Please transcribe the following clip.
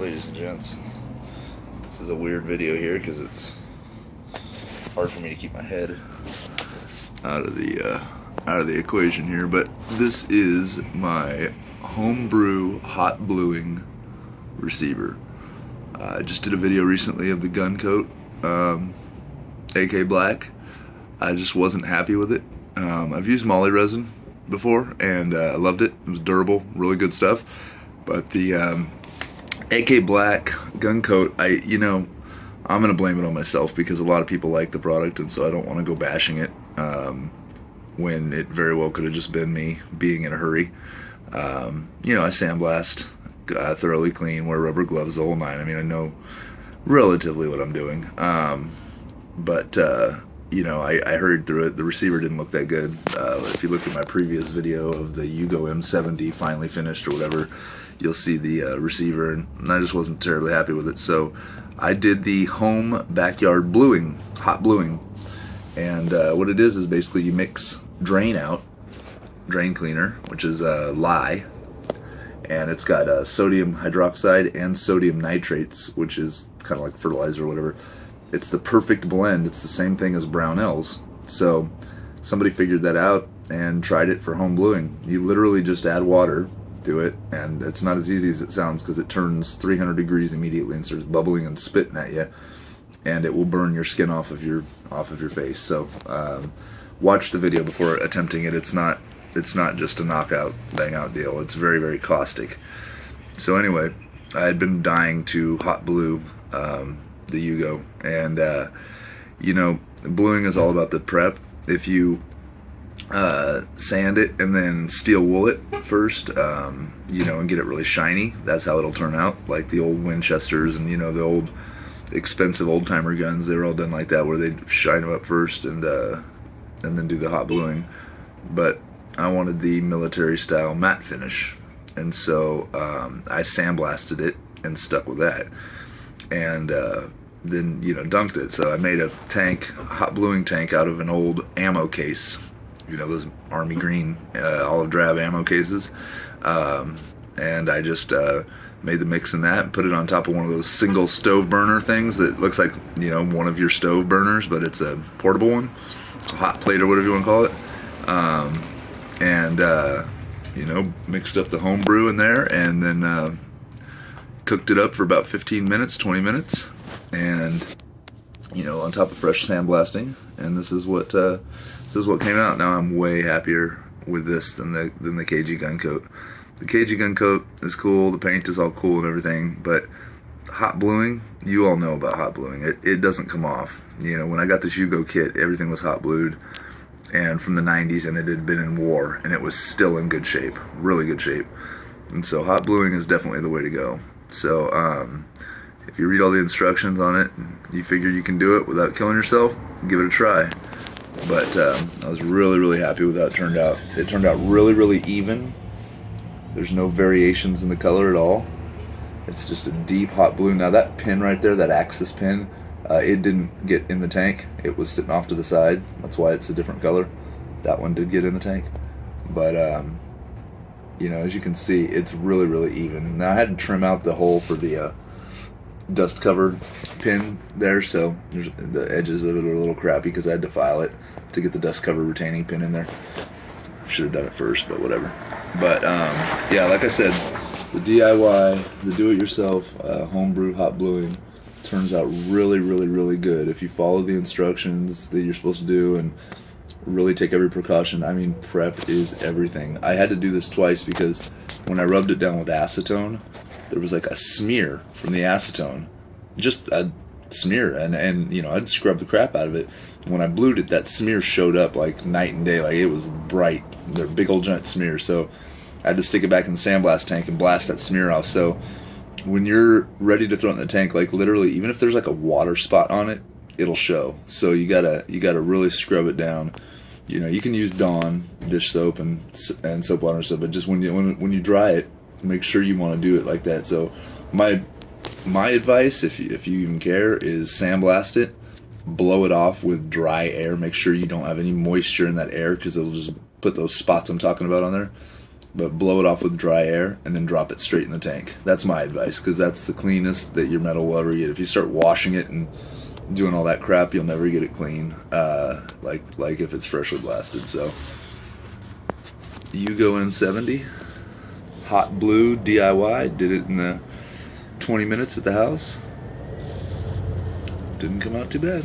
Ladies and gents, this is a weird video here because it's hard for me to keep my head out of the equation here, but this is my homebrew hot bluing receiver. I just did a video recently of the gun coat AK Black. I just wasn't happy with it. I've used molly resin before and I loved it. It was durable, really good stuff, but the AK Black gun coat, I'm gonna blame it on myself because a lot of people like the product, and so I don't want to go bashing it when it very well could have just been me being in a hurry. I sandblast, thoroughly clean, wear rubber gloves, the whole nine. I mean, I know relatively what I'm doing, but I hurried through it. The receiver didn't look that good. If you look at my previous video of the Yugo m70 finally finished or whatever, you'll see the receiver, and I just wasn't terribly happy with it. So I did the home backyard bluing, hot bluing, and what it is basically you mix drain cleaner, which is lye, and it's got sodium hydroxide and sodium nitrates, which is kind of like fertilizer or whatever. It's the perfect blend. It's the same thing as Brownells. So somebody figured that out and tried it for home bluing. You literally just add water to it, and it's not as easy as it sounds because it turns 300 degrees immediately and starts bubbling and spitting at you, and it will burn your skin off of your face. So watch the video before attempting it. It's not just a knockout bang out deal. It's very, very caustic. So anyway, I had been dying to hot blue the Yugo, and bluing is all about the prep. If you sand it and then steel wool it first, and get it really shiny, that's how it'll turn out. Like the old Winchesters and the old expensive old timer guns, they were all done like that, where they'd shine them up first and then do the hot bluing. But I wanted the military style matte finish, and so I sandblasted it and stuck with that, and then dunked it. So I made a tank, a hot bluing tank, out of an old ammo case, those army green olive drab ammo cases, and I just made the mix in that and put it on top of one of those single stove burner things that looks like one of your stove burners, but it's a portable one. It's a hot plate or whatever you want to call it, and mixed up the home brew in there, and then cooked it up for about 15 minutes, 20 minutes, and on top of fresh sandblasting, and this is what came out. Now I'm way happier with this than the KG gun coat. The KG gun coat is cool, the paint is all cool and everything, but hot bluing, you all know about hot bluing. It doesn't come off. When I got this Yugo kit, everything was hot blued, and from the 90s, and it had been in war, and it was still in good shape, really good shape. And so hot bluing is definitely the way to go. So if you read all the instructions on it, you figure you can do it without killing yourself, give it a try. But I was really, really happy with how it turned out. It turned out really, really even. There's no variations in the color at all. It's just a deep hot blue. Now that pin right there, that axis pin, it didn't get in the tank. It was sitting off to the side. That's why it's a different color. That one did get in the tank. But as you can see, it's really, really even. Now I had to trim out the hole for the dust cover pin there, so the edges of it are a little crappy because I had to file it to get the dust cover retaining pin in there. Should have done it first, but whatever. But yeah, like I said, the DIY, the do-it-yourself homebrew hot bluing turns out really, really, really good if you follow the instructions that you're supposed to do and really take every precaution. I mean, prep is everything. I had to do this twice because when I rubbed it down with acetone, there was like a smear from the acetone, just a smear, and I'd scrub the crap out of it. When I blued it, that smear showed up like night and day, like it was bright. They're big old giant smears, so I had to stick it back in the sandblast tank and blast that smear off. So when you're ready to throw it in the tank, like literally, even if there's like a water spot on it, it'll show. So you gotta really scrub it down. You can use Dawn dish soap and soap water and stuff, but just when you dry it, make sure you want to do it like that. So my advice, if you even care, is sandblast it, blow it off with dry air. Make sure you don't have any moisture in that air because it'll just put those spots I'm talking about on there. but blow it off with dry air and then drop it straight in the tank. That's my advice, because that's the cleanest that your metal will ever get. If you start washing it and doing all that crap, you'll never get it clean, like if it's freshly blasted. So Yugo m70, hot blue DIY, did it in the 20 minutes at the house. Didn't come out too bad.